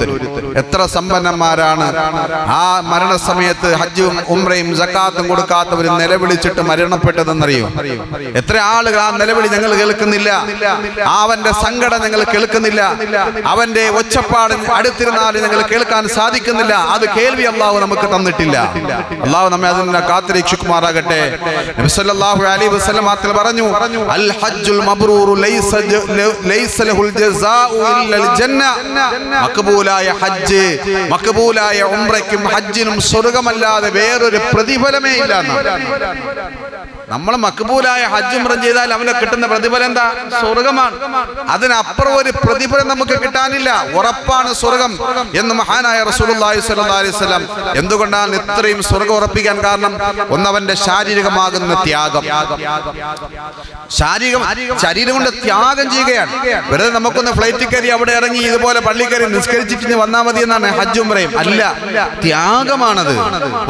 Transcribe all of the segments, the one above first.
ഓരോരുത്തരും. എത്ര സമ്പന്നന്മാരാണ് ആ മരണസമയത്ത് ഹജ്ജും ഉംറയും സക്കാത്തും കൊടുക്കാത്തവർ നിലവിളിച്ചിട്ട് മരണപ്പെട്ടതെന്നറിയോ? എത്ര ആളുകൾ ആ നിലവിളി ഞങ്ങൾ കേൾക്കുന്നില്ല, അവന്റെ സങ്കടം ഞങ്ങൾ കേൾക്കുന്നില്ല, അവന്റെ ഒച്ചപ്പാട് അടുത്തിരുന്നാലും ഞങ്ങൾ കേൾക്കാൻ സാധിക്കുന്നില്ല. അത് കേൾവി അള്ളാഹു നമുക്ക് തന്നിട്ടില്ല. അള്ളാഹു നമ്മെ അതിനെ കാത്തുരക്ഷിക്കുമാറാകട്ടെ. നബി സല്ലല്ലാഹു അലൈഹി വസല്ലം പറഞ്ഞു, അൽ ഹജ്ജുൽ മബ്റൂറു ലൈസ ലഹുൽ ജസാഉ ഇല്ലൽ ജന്ന. മഖബൂലായ ഹജ്ജ്, മഖബൂലായ ഉംറയ്ക്കും ഹജ്ജിനും സ്വർഗ്ഗമല്ലാതെ വേറൊരു പ്രതിഫലമേ ഇല്ല. നമ്മൾ മഖബൂലായ ഹജ്ജ് ഉംറ ചെയ്താൽ അവന് കിട്ടുന്ന പ്രതിഫലം എന്താ? സ്വർഗമാണ്. അതിനപ്പുറം ഒരു പ്രതിഫലം നമുക്ക് കിട്ടാനില്ല. ഉറപ്പാണ് സ്വർഗം എന്ന് മഹാനായ റസൂലുള്ളാഹി സ്വല്ലല്ലാഹി അലൈഹി വസല്ലം. എന്തുകൊണ്ടാണ് ഇത്രയും സ്വർഗം ഉറപ്പിക്കാൻ കാരണം? ഒന്നവന്റെ ശാരീരികമാകുന്ന ത്യാഗം. ശരീരം കൊണ്ട് ത്യാഗം ചെയ്യുകയാണ്. വെറുതെ നമുക്കൊന്ന് ഫ്ലൈറ്റിൽ കയറി അവിടെ ഇറങ്ങി ഇതുപോലെ പള്ളി കയറി നിസ്കരിച്ചിട്ട് വന്നാൽ മതി എന്നാണ് ഹജ്ജ് ഉംറയും. അല്ല, ത്യാഗമാണത്.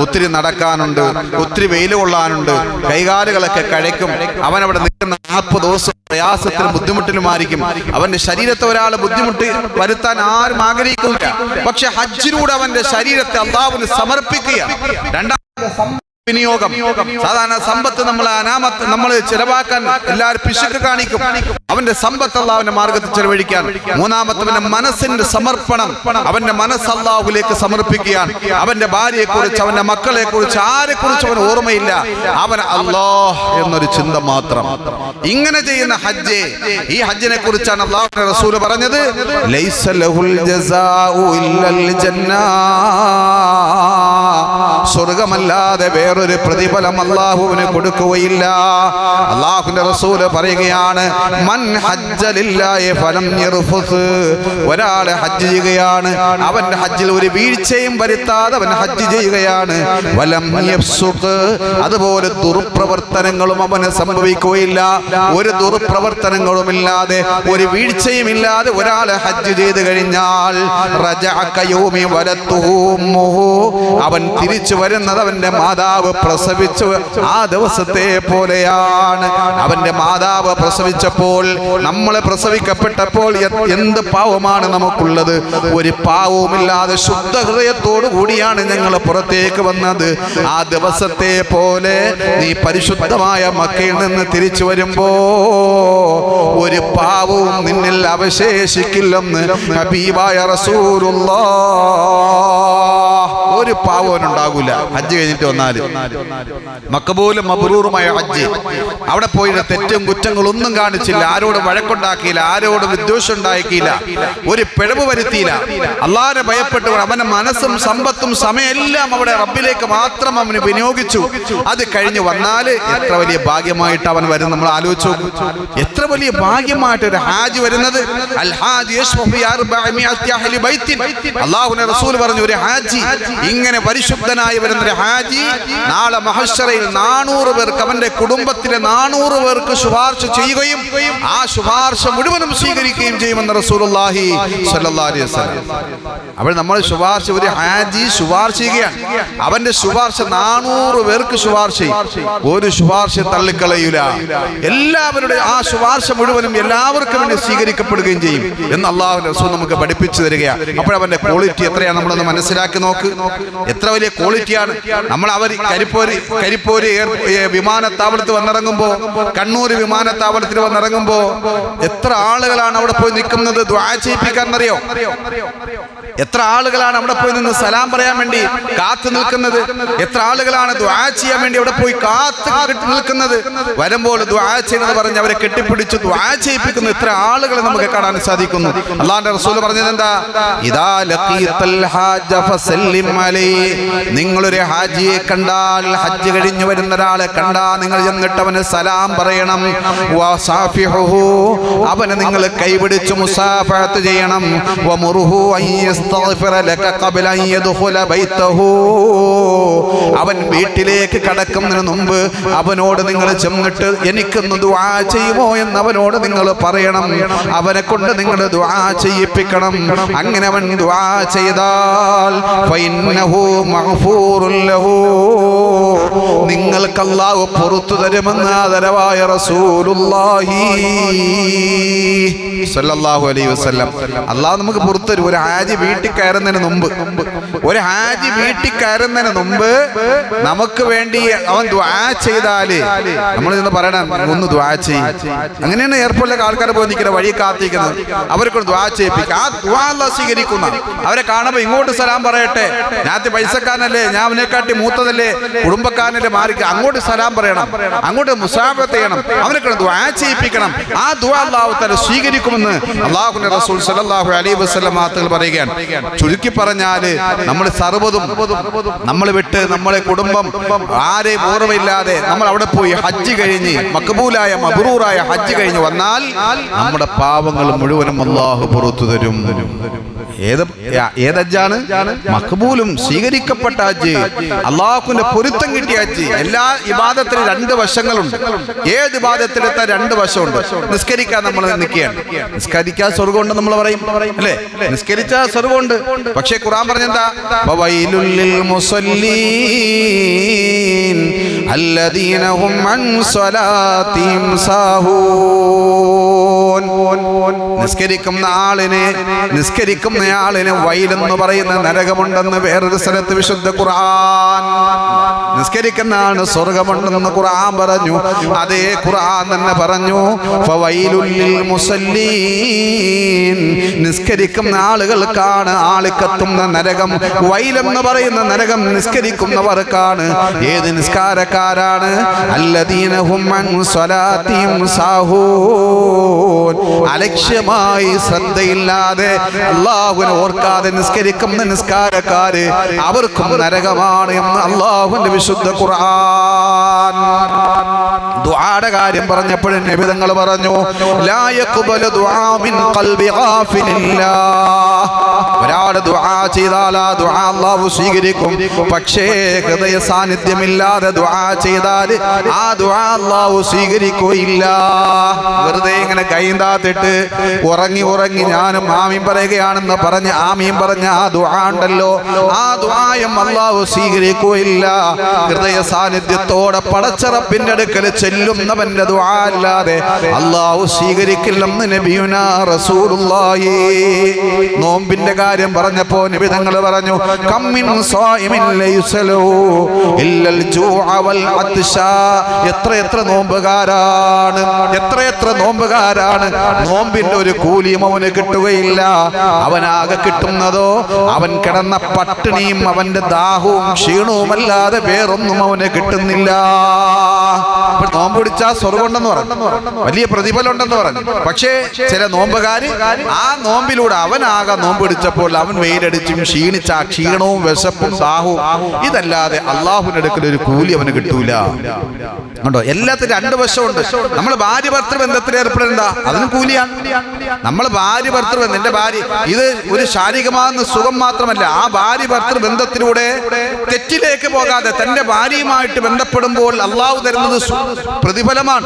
ഒത്തിരി നടക്കാനുണ്ട്, ഒത്തിരി വെയിൽ കൊള്ളാനുണ്ട്, കൈകാലുകളൊക്കെ കഴിക്കും. അവൻ അവിടെ നിൽക്കുന്ന 40 ദിവസം പ്രയാസത്തിലും ബുദ്ധിമുട്ടിലുമായിരിക്കും. അവന്റെ ശരീരത്തെ ഒരാൾ ബുദ്ധിമുട്ട് വരുത്താൻ ആരും ആഗ്രഹിക്കില്ല. പക്ഷെ ഹജ്ജിലൂടെ അവന്റെ ശരീരത്തെ അല്ലാഹുവിന് സമർപ്പിക്കുക. രണ്ടാമത്തെ വിനിയോഗം. സാധാരണ സമ്പത്ത് നമ്മൾ ചെലവാക്കാൻ എല്ലാവരും പിശുക്ക് കാണിക്കും. അവന്റെ സമ്പത്ത് അല്ലാഹുവിന്റെ മാർഗത്തിൽ ചെലവഴിക്കാൻ. മൂന്നാമത്തവന്റെ മനസ്സിന്റെ സമർപ്പണം. അവന്റെ മനസ്സ് അല്ലാഹുവിലേക്ക് സമർപ്പിക്കാൻ. അവന്റെ ഭാര്യയെ കുറിച്ച്, അവന്റെ മക്കളെ കുറിച്ച്, ആരെ കുറിച്ച് അവൻ ഓർമ്മയില്ല. അവൻ അല്ലാഹ് എന്നൊരു ചിന്ത മാത്രം. ഇങ്ങനെ ചെയ്യുന്ന ഹജ്ജ്, ഈ ഹജ്ജിനെ കുറിച്ചാണ് അല്ലാഹുവിന്റെ റസൂൽ പറഞ്ഞത്, ലൈസ ലഹുൽ ജസാഉ ഇല്ലൽ ജന്ന. സ്വർഗമല്ലാതെ വേറൊരു പ്രതിഫലം അല്ലാഹുവിന് കൊടുക്കുകയില്ല. അല്ലാഹുവിന്റെ റസൂൽ പറയുകയാണ്, മൻ ഹജ്ജ ലില്ലാഹി ഫലം യർഫുസ്. ഒരാൾ ഹജ്ജ് ചെയ്യുകയാണ്, അവന്റെ ഹജ്ജിൽ ഒരു വീഴ്ചയും വരുത്താതെ അവൻ ഹജ്ജ് ചെയ്യുകയാണ്. വലം യഫ്സുഖ്. അതുപോലെ ദുർപ്രവർത്തനങ്ങളും അവന് സംഭവിക്കുകയില്ല. ഒരു ദുർപ്രവർത്തനങ്ങളുമില്ലാതെ, ഒരു വീഴ്ചയുമില്ലാതെ ഒരാൾ ഹജ്ജ് ചെയ്തു കഴിഞ്ഞാൽ റജഅ കയൗമി വലത്തുഹു ഉമ്മുഹു. അവൻ തിരിച്ചു വരുന്നത് അവന്റെ മാതാവ് പ്രസവിച്ചു ആ ദിവസത്തെ പോലെയാണ്. അവന്റെ മാതാവ് പ്രസവിച്ചപ്പോൾ, നമ്മളെ പ്രസവിക്കപ്പെട്ടപ്പോൾ എന്ത് പാവമാണ് നമുക്കുള്ളത്? ഒരു പാവവുമില്ലാതെ ശുദ്ധ ഹൃദയത്തോടു കൂടിയാണ് ഞങ്ങൾ പുറത്തേക്ക് വന്നത്. ആ ദിവസത്തെ പോലെ നീ പരിശുദ്ധമായ മക്കയിൽ നിന്ന് തിരിച്ചു വരുമ്പോ ഒരു പാവവും നിന്നിൽ അവശേഷിക്കില്ലെന്ന് ഹബീബായ റസൂലുള്ളാഹ്. ഒരു പാവവും ഉണ്ടാകൂല ഹജ്ജ് കഴിഞ്ഞിട്ട് വന്നാല്. മഖബൂലും മബ്റൂറുമായ ഹജ്ജ്. അവിടെ പോയി തെറ്റും കുറ്റങ്ങളും ഒന്നും കാണിച്ചില്ല, ആരോടും വഴക്കുണ്ടാക്കിയില്ല, ആരോടും വിദ്വേഷം ഉണ്ടാക്കിയില്ല, ഒരു പിഴവ് വരുത്തിയില്ല. അല്ലാഹുവിനെ ഭയപ്പെട്ടു അവന്റെ മനസ്സും സമ്പത്തും സമയമെല്ലാം അവിടെ റബ്ബിലേക്ക് മാത്രം അവന് വിനിയോഗിച്ചു. അത് കഴിഞ്ഞ് വന്നാല് എത്ര വലിയ ഭാഗ്യമായിട്ട് അവൻ വരും. നമ്മൾ ആലോചിച്ചു, എത്ര വലിയ ഭാഗ്യമായിട്ട് ഒരു ഹാജ് വരുന്നത്. അൽ ഹാജ് യശ്ഫഉ ഫി 400 അഹ്ലി ബൈത്തിൻ. അല്ലാഹുവിന്റെ റസൂൽ പറഞ്ഞു, ഒരു ഹാജി, ഇങ്ങനെ പരിശുദ്ധനായി വരുന്ന ഒരു ഹാജി നാളെ മഹ്ശറയിൽ 400 പേർക്ക്, അവന്റെ കുടുംബത്തിലെ 400 പേർക്ക് ശുപാർശ ചെയ്യുകയും ആ ശുപാർശ മുഴുവനും സ്വീകരിക്കുകയും ചെയ്യുമെന്ന് റസൂലുള്ളാഹി സ്വല്ലല്ലാഹി അലൈഹി വസല്ലം. അപ്പോൾ നമ്മൾ ശുപാർശ, ഒരു ഹാജി ശുപാർശ ചെയ്യുകയാണ്, അവന്റെ ശുപാർശ 400 പേർക്ക് ശുപാർശ ചെയ്യും. ഒരു ശുപാർശ തള്ളിക്കളയൂല. എല്ലാവരുടെ ആ ശുപാർശ മുഴുവനും എല്ലാവർക്കും വേണ്ടി സ്വീകരിക്കപ്പെടുകയും ചെയ്യും എന്ന് അല്ലാഹുവിന്റെ റസൂൽ നമുക്ക് പഠിപ്പിച്ചു തരികയാണ്. അപ്പോൾ അവന്റെ ക്വാളിറ്റി എത്രയാണ് നമ്മളൊന്ന് മനസ്സിലാക്കി നോക്ക്. എത്ര വലിയ ക്വാളിറ്റിയാണ്. നമ്മൾ അവർ കരിപ്പൂര് വിമാനത്താവളത്തിൽ വന്നിറങ്ങുമ്പോ, കണ്ണൂർ വിമാനത്താവളത്തിൽ വന്നിറങ്ങുമ്പോ എത്ര ആളുകളാണ് അവിടെ പോയി നിൽക്കുന്നത് ദുആ ചെയ്യിപ്പിക്കാന്നറിയോ? എത്ര ആളുകളാണ് അവിടെ പോയി നിന്ന് സലാം പറയാൻ വേണ്ടി കാത്തു നിൽക്കുന്നത്? എത്ര ആളുകളാണ് ദുആ ചെയ്യാൻ വേണ്ടി അവിടെ പോയി കാത്തു നിൽക്കുന്നത്? വരുമ്പോൾ ദുആ ചെയ്യുന്നത് പറഞ്ഞ് അവരെ കെട്ടിപ്പിടിച്ച് ദുആ ചെയ്യിപ്പിക്കുന്ന എത്ര ആളുകളെ നമുക്ക് കാണാൻ സാധിക്കുന്നു. അല്ലാഹുവിന്റെ റസൂൽ പറഞ്ഞത് എന്താ? ഇദാ ലഖീതൽ ഹാജ ഫസല്ലിം അലൈഹി. നിങ്ങളൊരു ഹാജിയെ കണ്ടാൽ, ഹജ്ജ് കഴിഞ്ഞു വരുന്ന ഒരാളെ കണ്ടാൽ നിങ്ങൾ ചെന്നിട്ട് അവന് സലാം പറയണം. വസാഫിഹുഹു. അവനെ നിങ്ങൾ കൈപിടിച്ച് മുസാഫഹത്ത് ചെയ്യണം. വമുറുഹു അയ്യസ്തഗ്ഫിറ ലക ഖബ്ല അൻ യദ്ഖുല ബൈതഹു. അവൻ വീട്ടിലേക്ക് കടക്കുന്നതിന് മുമ്പ് അവനോട് നിങ്ങൾ ചെന്നിട്ട് എനിക്കൊന്ന് ദുആ ചെയ്യുമോ എന്ന് അവനോട് നിങ്ങൾ പറയണം. അവനെ കൊണ്ട് നിങ്ങൾ ദുആ ചെയ്യിപ്പിക്കണം. അങ്ങനെ അവൻ ദുആ ചെയ്താൽ ഫഇന്നഹു മഗ്ഫൂറുൻ ലഹു. നിങ്ങൾക്ക് അല്ലാഹു പുറത്തു തരുമെന്ന് ആദരവായ റസൂലുള്ളാഹി സ്വല്ലല്ലാഹു അലൈഹി വസല്ലം. അല്ലാഹു നമുക്ക് പുറത്തു തരും. ഒരു ഹാജി വീട്ടിൽ കയറുന്നതിന് മുമ്പ് നമുക്ക് വേണ്ടി അവൻ ദുആ ചെയ്താല് നമ്മൾ ഇന്ന് പറയണം ഒന്ന് ദുആ ചെയ്യും. അങ്ങനെയാണ് എയർപോർട്ടിലൊക്കെ ആൾക്കാർ പോയി നിൽക്കുന്നത്, വഴി കാത്തിരിക്കുന്നത്. അവർക്ക് ദുആ ചെയ്യിപ്പിക്കുക. ആ ദുആ അല്ലാഹ് സ്വീകരിക്കുന്ന. അവരെ കാണുമ്പോൾ ഇങ്ങോട്ട് സലാം പറയട്ടെ, ഞാൻ പൈസക്കാരനല്ലേ, ഞാൻ അവനെക്കാട്ടി മൂത്തതല്ലേ, കുടുംബക്കാരനല്ലേ, മാറിക്കുക, അങ്ങോട്ട് സലാം പറയണം, അങ്ങോട്ട് മുസാഫത്ത് ചെയ്യണം, അവനെ ദുആ ചെയ്യിപ്പിക്കണം. ആ ദുആ അല്ലാഹു തആല സ്വീകരിക്കുമെന്ന് അല്ലാഹുവിന്റെ റസൂൽ സല്ലല്ലാഹു അലൈഹി വസല്ലം തങ്ങൾ പറയുകയാണ്. ചുരുക്കി പറഞ്ഞാല് നമ്മൾ സർവ്വതും നമ്മൾ വിട്ട് നമ്മളെ കുടുംബം ആരെയും ഓർമ്മയില്ലാതെ നമ്മൾ അവിടെ പോയി ഹജ്ജ് കഴിഞ്ഞ് മഖബൂലായ മബ്റൂറായ ഹജ്ജ് കഴിഞ്ഞ് വന്നാൽ നമ്മുടെ പാവങ്ങൾ മുഴുവനും അല്ലാഹു പുറത്തു തരും. ഏതജ്ജാണ്? മഖബൂലും സ്വീകരിക്കപ്പെട്ട ഹജ്ജ്, അള്ളാഹുവിന്റെ പൊരുത്തം കിട്ടിയ ഹജ്ജ്. എല്ലാ ഇബാദത്തിനും രണ്ട് വശങ്ങളുണ്ട്. ഏത് ഇബാദത്തിലെത്താൻ രണ്ട് വശമുണ്ട്. നിസ്കരിക്കാൻ നമ്മൾ നിൽക്കുകയാണ്, നിസ്കരിക്കാൻ സ്വർഗമുണ്ട് നമ്മൾ പറയും അല്ലേ, നിസ്കരിച്ചാൽ സ്വർഗമുണ്ട്. പക്ഷേ ഖുർആൻ പറഞ്ഞെന്താ? വവൈലുൽ ലിൽ മുസല്ലീൻ അല്ലദീന ഹും അൻ സ്വലാത്തിഹിം സാഹൂൻ. നിസ്കരിക്കുന്നയാളിന് വൈലെന്ന് പറയുന്ന നരകമുണ്ടെന്ന് വേറൊരു സ്ഥലത്ത് വിശുദ്ധ ഖുർആൻ. നിസ്കരിക്കുന്ന ആളിന് സ്വർഗമുണ്ടെന്ന് ഖുർആൻ പറഞ്ഞു. അതേ ഖുർആൻ തന്നെ പറഞ്ഞു ഫവൈലുൽ ലിൽ മുസല്ലീൻ, നിസ്കരിക്കുന്ന ആളുകൾക്കാണ് ആളിക്കത്തുന്ന നരകം. വൈലെന്ന് പറയുന്ന നരകം നിസ്കരിക്കുന്നവർക്കാണ്. ഏത് നിസ്കാരക്കാരാണ്? അല്ലദീന ഹും അൻ സ്വലാത്തിഹിം സാഹൂൻ, അലക്ഷ്യമായി ശ്രദ്ധയില്ലാതെ അല്ലാഹുവിനെ ഓർക്കാതെ നിസ്കരിക്കുന്ന നിസ്കാരക്കാര് അവർക്കും നരകമാണ് എന്ന് അല്ലാഹുവിന്റെ വിശുദ്ധ ഖുർആൻ. ദുആയുടെ കാര്യം പറഞ്ഞപ്പോഴും നബി തങ്ങൾ പറഞ്ഞു ലാ യഖ്ബലു ദുആ മിൻ ഖൽബി ഗാഫിലില്ലാഹ്. ഒരാൾ ദുആ ചെയ്താൽ ആ ദുആ അല്ലാഹു സ്വീകരിക്കും. പക്ഷേ ഹൃദയ സാന്നിധ്യമില്ലാതെ ദുആ ചെയ്താൽ ആ ദുആ അല്ലാഹു സ്വീകരിക്കുകയില്ല. വെറുതെ ഇങ്ങനെ കൈന്താത്തിട്ട് ഉറങ്ങി ഞാനും ആമീൻ പറയുകയാണെന്ന് പറഞ്ഞ് ആമീൻ പറഞ്ഞ ആ ദുആ ഉണ്ടല്ലോ, ആ ദുആയും അല്ലാഹു സ്വീകരിക്കുകയില്ല. ഹൃദയ സാന്നിധ്യത്തോടെ പടച്ചറപ്പിന്റെ അടുക്കൽ ചെല്ലുന്നവന്റെ ദുആ അല്ലാതെ അല്ലാഹു സ്വീകരിക്കില്ലെന്ന് നബിയുനാ റസൂലുള്ളാഹി. നോമ്പിന്റെ കാര്യം പറഞ്ഞപ്പോ നബി തങ്ങൾ പറഞ്ഞു കമ്മിൻ സ്വായിമിൻ ലൈസലു ഇല്ലൽ ജൂഅ വൽ അത്ശ. എത്ര നോമ്പുകാരാണ്, എത്ര നോമ്പുകാരാണ്, നോമ്പിന്റെ ഒരു കൂലിയും അവന് കിട്ടുകയില്ല. അവനാകെ കിട്ടുന്നതോ അവൻ കിടന്ന പട്ടിണിയും അവന്റെ ദാഹവും ക്ഷീണവും അല്ലാതെ വേറൊന്നും അവന് കിട്ടുന്നില്ല. നോമ്പ് പിടിച്ചാൽ സ്വർഗമുണ്ടെന്ന് പറഞ്ഞു, വലിയ പ്രതിഫലം ഉണ്ടെന്ന് പറഞ്ഞു. പക്ഷേ ചില നോമ്പുകാര് ആ നോമ്പിലൂടെ അവനാകെ നോമ്പ് പിടിച്ചപ്പോൾ അവൻ വെയിലടിച്ചും ക്ഷീണിച്ച ആ ക്ഷീണവും വിശപ്പും ദാഹവും ഇതല്ലാതെ അള്ളാഹുവിന്റെ അടുക്കൽ ഒരു കൂലി അവന് കിട്ടൂല. കണ്ടോ, എല്ലാത്തിനും രണ്ട് വശമുണ്ട്. നമ്മൾ ഭാര്യ ഭർത്തൃ ബന്ധത്തിൽ ഏർപ്പെടേണ്ട, അതിന് കൂലിയാണ്. നമ്മൾ ഭാര്യ ഭർത്തൃ ബന്ധം, എന്റെ ഭാര്യ, ഇത് ഒരു ശാരീരികമാകുന്ന സുഖം മാത്രമല്ല, ആ ഭാര്യ ഭർത്തൃ ബന്ധത്തിലൂടെ തെറ്റിലേക്ക് പോകാതെ തന്റെ ഭാര്യയുമായിട്ട് ബന്ധപ്പെടുമ്പോൾ അള്ളാഹു തരുന്നത് പ്രതിഫലമാണ്.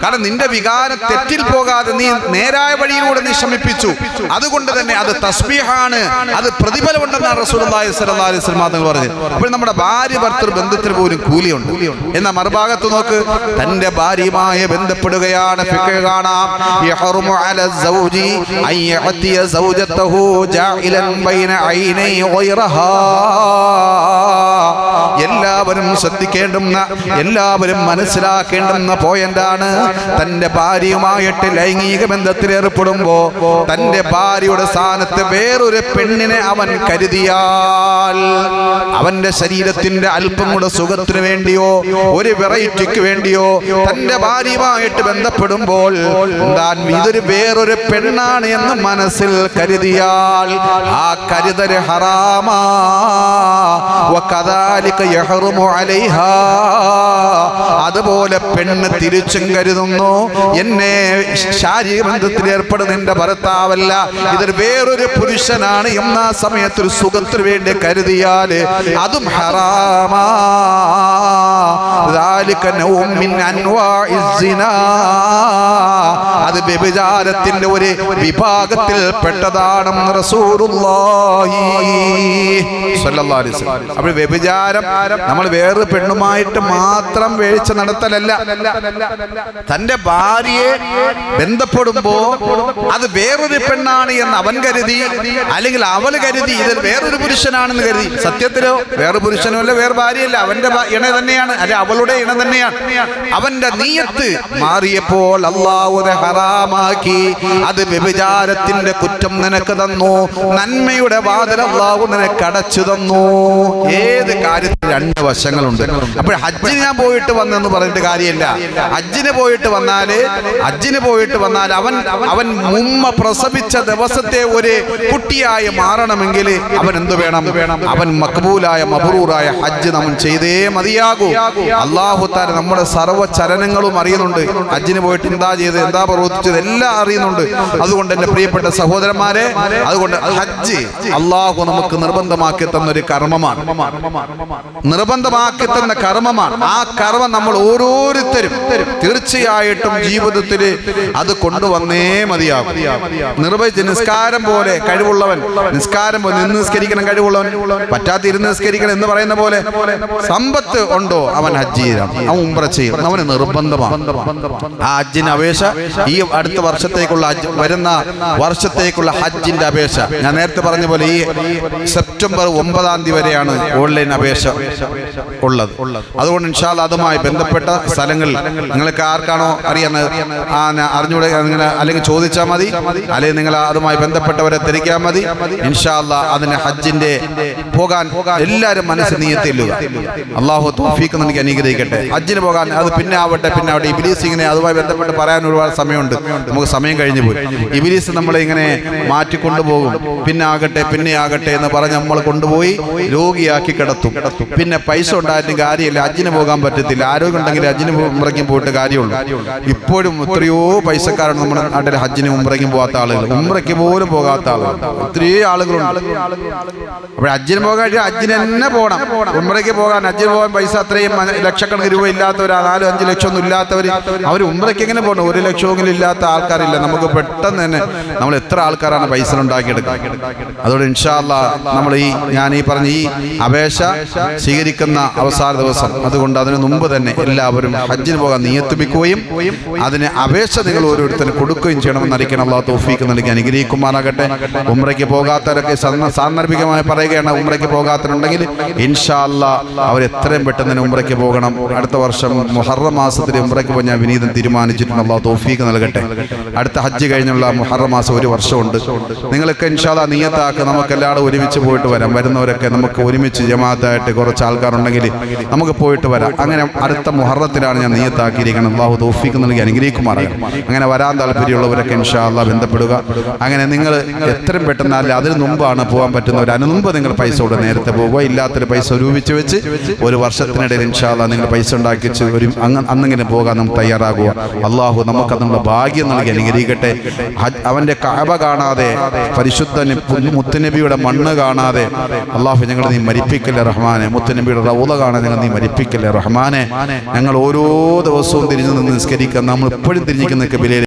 കാരണം നിന്റെ വികാരം തെറ്റിൽ പോകാതെ നീ നേരായ വഴിയിലൂടെ നീ ശമിപ്പിച്ചു, അതുകൊണ്ട് തന്നെ അത് തസ്ബീഹാണ്, അത് പ്രതിഫലമുണ്ടെന്നാണ് റസൂലുള്ളാഹി സ്വല്ലല്ലാഹു അലൈഹി വസല്ലം തങ്ങൾ പറഞ്ഞത്. അപ്പോൾ നമ്മുടെ ഭാര്യ ഭർത്തൃ ബന്ധത്തിന് പോലും കൂലിയുണ്ട്. എന്നാൽ മറുഭാഗത്ത് നോക്ക്, തന്റെ ഭാര്യയുമായി ബന്ധപ്പെടുകയാണ്. ഫിഖ് കാണാം യഹറുമു അല സൗജി അൻ യഅതിയ സൗജതഹു ജാഇലൻ ബൈന ഐനൈ ഗൈറഹാ. എല്ലാവരും ശ്രദ്ധിക്കേണ്ടുന്ന, എല്ലാവരും മനസ്സിലാക്കേണ്ടുന്ന പോയിന്റാണ്. തന്റെ ഭാര്യയുമായിട്ട് ലൈംഗിക ബന്ധത്തിൽ ഏർപ്പെടുമ്പോ തന്റെ ഭാര്യയുടെ സ്ഥാനത്ത് വേറൊരു പെണ്ണിനെ അവൻ കരുതിയാൽ അവന്റെ ശരീരത്തിന്റെ അല്പം കൂടെ സുഖത്തിന് വേണ്ടിയോ ഒരു വെറൈറ്റിക്ക് വേണ്ടിയോ തന്റെ ഭാര്യയുമായിട്ട് ബന്ധപ്പെടുമ്പോൾ താൻ ഇതൊരു വേറൊരു പെണ്ണാണ് എന്ന് മനസ്സിൽ കരുതിയാൽ ആ കരുതൽ ഹറാമാ. വകദാലിക യഹറുമു അലൈഹാ. അതുപോലെ പെണ്ണ് തിരിച്ചും കരുതുന്നു, എന്നെ ശാരീരിക ബന്ധത്തിൽ ഏർപ്പെടുന്ന എന്റെ ഭർത്താവല്ല, ഇതൊരു വേറൊരു പുരുഷനാണ് എന്ന സമയത്ത് ഒരു സുഖത്തിന് വേണ്ടി കരുതിയാല് അതും ഹറാമാ. അത് വ്യഭിചാരത്തിന്റെ ഒരു വിഭാഗത്തിൽ പെട്ടതാണെന്ന് റസൂലുള്ളാഹി സ്വല്ലല്ലാഹു അലൈഹി വസല്ലം. അപ്പോൾ വ്യഭിചാരം നമ്മൾ വേറൊരു പെണ്ണുമായിട്ട് മാത്രം വേഴ്ച നടത്തലല്ല. തന്റെ ഭാര്യയെ ബന്ധപ്പെടുമ്പോ അത് വേറൊരു പെണ്ണാണ് എന്ന് അവൻ കരുതി, അല്ലെങ്കിൽ അവൾ കരുതി ഇത് വേറൊരു പുരുഷനാണെന്ന് കരുതി. സത്യത്തിലോ വേറെ പുരുഷനോ അല്ല, വേറെ ഭാര്യയല്ല, അവന്റെ ഇണ തന്നെയാണ്, അല്ലെ അവളുടെ ഇണ തന്നെയാണ്. അവന്റെ നീയത്ത് മാറിയപ്പോൾ അല്ലാഹു ഹറാമാക്കി. അത് വ്യഭിചാരത്തിന്റെ കുറ്റം നിനക്ക് തന്നു, നന്മയുടെ വാതിൽ അല്ലാഹു നിനക്ക് അടച്ചു തന്നു. ഏത് കാര്യത്തിൽ രണ്ട് വശങ്ങളുണ്ട്. അപ്പോൾ ഹജ്ജിന് ഞാൻ പോയിട്ട് വന്നെന്ന് പറഞ്ഞിട്ട് കാര്യമില്ല. ഹജ്ജിന് പോയിട്ട് വന്നാൽ അവൻ മുമ്മ പ്രസവിച്ച ദിവസത്തെ ഒരു കുട്ടിയായി മാറണമെങ്കിൽ അവൻ എന്ത് വേണം? അവൻ മഖ്ബൂലായ മബ്റൂറായ ഹജ്ജ് നമ്മൾ ചെയ്തേ മതിയാകൂ. അല്ലാഹു തആല നമ്മുടെ സർവ്വ ചലനങ്ങളും അറിയുന്നുണ്ട്. ഹജ്ജിന് പോയിട്ട് എന്താ ചെയ്തത്, എന്താ പ്രവർത്തിച്ചത് എല്ലാം അറിയുന്നുണ്ട്. അതുകൊണ്ട് എൻ്റെ പ്രിയപ്പെട്ട സഹോദരന്മാരെ, അതുകൊണ്ട് ഹജ്ജ് അല്ലാഹു നമുക്ക് നിർബന്ധമാക്കി തന്നൊരു കർമ്മമാണ്, നിർബന്ധമാക്കി തന്ന കർമ്മമാണ്. ആ കർമ്മം നമ്മൾ ഓരോരുത്തരും തീർച്ചയായിട്ടും ജീവിതത്തിൽ അത് കൊണ്ടുവന്നേ മതിയാകും. നിർവഹിച്ച് നിസ്കാരം പോലെ കഴിവുള്ളവൻ നിസ്കാരം പോലെ നിന്ന് നിസ്കരിക്കണം, കഴിവുള്ളവൻ പറ്റാത്ത ഇരുന്ന് നിസ്കരിക്കണം എന്ന് പറയുന്ന പോലെ സമ്പത്ത് ഉണ്ടോ അവൻ ഹജ്ജ് ചെയ്യണം, അവൻ ഉംറ ചെയ്യണം, അവന് നിർബന്ധമാണ്. ആ ഹജ്ജിന് അപേക്ഷ ഈ അടുത്ത വർഷത്തേക്കുള്ള വരുന്ന വർഷത്തേക്കുള്ള ഹജ്ജിന്റെ അപേക്ഷ ഞാൻ നേരത്തെ പറഞ്ഞ പോലെ ഈ സെപ്റ്റംബർ 9 വരെയാണ് ഓൺലൈൻ അപേക്ഷ ഉള്ളത്. അതുകൊണ്ട് ഇൻഷാ അല്ലാഹ് അതുമായി ബന്ധപ്പെട്ട സ്ഥലങ്ങൾ നിങ്ങൾക്ക് ആർക്കാണോ അറിയുന്നത് അറിഞ്ഞൂടെ, അല്ലെങ്കിൽ ചോദിച്ചാൽ മതി, അല്ലെങ്കിൽ നിങ്ങൾ അതുമായി ബന്ധപ്പെട്ടവരെ തിരിക്കാൻ മതി. ഇൻഷാ അല്ലാഹ് അതിന് ഹജ്ജിന്റെ പോകാൻ എല്ലാവരും മനസ്സ് നീയത്തില്ലുക. അല്ലാഹു തൗഫീഖ് നൽകി അനുഗ്രഹിക്കട്ടെ. ഹജ്ജിന് പോകാൻ അത് പിന്നെ ആവട്ടെ ഇബ്ലീസ് ഇങ്ങനെ അതുമായി ബന്ധപ്പെട്ട് പറയാൻ ഒരുപാട് സമയമുണ്ട്. നമുക്ക് സമയം കഴിഞ്ഞു പോയി. ഇബ്ലീസ് നമ്മളെ ഇങ്ങനെ മാറ്റിക്കൊണ്ടുപോകും. പിന്നെ ആകട്ടെ എന്ന് പറഞ്ഞ് നമ്മൾ കൊണ്ടുപോയി രോഗിയാക്കി കിടത്തും. പിന്നെ പൈസ ഉണ്ടായിട്ടും കാര്യമില്ല, ഹജ്ജിന് പോകാൻ പറ്റത്തില്ല. ആരോഗ്യം ഉണ്ടെങ്കിൽ ഹജ്ജിന് ഉംറയ്ക്കും പോയിട്ട് കാര്യമുള്ളൂ. ഇപ്പോഴും എത്രയോ പൈസക്കാരാണ് നമ്മുടെ നാട്ടിൽ ഹജ്ജിന് ഉംറയ്ക്കും പോകാത്ത ആളുകൾ, ഉംറയ്ക്ക് പോലും പോകാത്ത ആളുകൾ ഒത്തിരി ആളുകളുണ്ട്. അപ്പോൾ ഹജ്ജിന് പോകാൻ ഹജ്ജിന് തന്നെ പോകണം. ഉംറയ്ക്ക് പോകാൻ ഹജ്ജിന് പോകാൻ പൈസ അത്രയും ലക്ഷക്കണക്കിന് രൂപ ഇല്ലാത്തവർ, 4-5 ലക്ഷം ഒന്നും ഇല്ലാത്തവർ, അവർ ഉംറയ്ക്ക് എങ്ങനെ പോകണം? 1 ലക്ഷമെങ്കിലും ഇല്ലാത്ത ആൾക്കാരില്ല. നമുക്ക് പെട്ടെന്ന് തന്നെ നമ്മൾ എത്ര ആൾക്കാരാണ് പൈസ ഉണ്ടാക്കിയെടുക്കുക. അതുകൊണ്ട് ഇൻഷാ അല്ലാഹ് നമ്മൾ ഞാൻ പറഞ്ഞ ഈ അപേക്ഷ സ്വീകരിക്കുന്ന അവസാന ദിവസം, അതുകൊണ്ട് അതിന് മുമ്പ് തന്നെ എല്ലാവരും ഹജ്ജിന് പോകാൻ നിയ്യത്ത് വെക്കുകയും അതിന് അപേക്ഷ നിങ്ങൾ ഓരോരുത്തരും കൊടുക്കുകയും ചെയ്യണമെന്ന് അറിയിക്കണം. അല്ലാഹു തൗഫീഖ് നൽകി അനുഗ്രഹിക്കുമാറാകട്ടെ. ഉംറയ്ക്ക് പോകാത്തവരൊക്കെ സാന്ദർഭികമായി പറയുകയാണ്, ഉംറയ്ക്ക് പോകാത്തവരുണ്ടെങ്കിൽ ഇൻഷാ അല്ലാഹ് അവർ എത്രയും പെട്ടെന്ന് തന്നെ ഉംറയ്ക്ക് പോകണം. അടുത്ത വർഷം മുഹറം മാസത്തിൽ ഉംറയ്ക്ക് പോയി ഞാൻ വിനീതം തീരുമാനിച്ചിട്ടുണ്ട്. അല്ലാഹു തൗഫീഖ് നൽകട്ടെ. അടുത്ത ഹജ്ജ് കഴിഞ്ഞുള്ള മുഹറം മാസം 1 വർഷമുണ്ട്. നിങ്ങളൊക്കെ ഇൻഷാ അല്ലാഹ് നിയ്യത്താക്കുക. നമുക്ക് എല്ലാവരും ഒരുമിച്ച് പോയിട്ട് വരാം. വരുന്നവരൊക്കെ നമുക്ക് ഒരുമിച്ച് ജമാഅത്തായിട്ട് കുറച്ച് ആൾക്കാരുണ്ടെങ്കിൽ നമുക്ക് പോയിട്ട് വരാം. അങ്ങനെ അടുത്ത മുഹറത്തിലാണ് ഞാൻ നിയ്യത്താക്കിയിരിക്കുന്നത്. അല്ലാഹു തൗഫീഖ് നൽകി അനുഗ്രഹിക്കുമാറാകട്ടെ. അങ്ങനെ വരാൻ താല്പര്യമുള്ളവരൊക്കെ ഇൻഷാ അല്ലാഹ് ബന്ധപ്പെടുക. അങ്ങനെ നിങ്ങൾ എത്രയും പെട്ടെന്ന് അല്ല അതിന് മുമ്പാണ് പോകാൻ പറ്റുന്നവർ, അതിന് മുമ്പ് നിങ്ങൾ പൈസ കൊണ്ട് നേരത്തെ പോകുക. ഇല്ലാത്തൊരു പൈസ രൂപിച്ച് വെച്ച് 1 വർഷത്തിനിടയിൽ ഇൻഷാ അല്ലാഹ് നിങ്ങൾ പൈസ ഉണ്ടാക്കി ഒരു അന്നിങ്ങനെ പോകാൻ നമുക്ക് തയ്യാറാകുക. അള്ളാഹു നമുക്ക് അതിനുള്ള ഭാഗ്യം നൽകി അനുഗ്രഹിക്കട്ടെ. അവന്റെ കഅബ കാണാതെ, പരിശുദ്ധ മുത്തുനബിയുടെ മണ്ണ് കാണാതെ അള്ളാഹു ഞങ്ങൾ നീ മരിപ്പിക്കല്ലേ റഹ്മാനെ. മുത്തുനബിയുടെ റൗള കാണാൻ ഞങ്ങൾ നീ മരിപ്പിക്കല്ലേ റഹ്മാനെ. ഞങ്ങൾ ഓരോ ദിവസവും തിരിഞ്ഞു നിന്ന് നിസ്കരിക്കാൻ നമ്മൾ ഇപ്പോഴും തിരിഞ്ഞിരിക്കുന്ന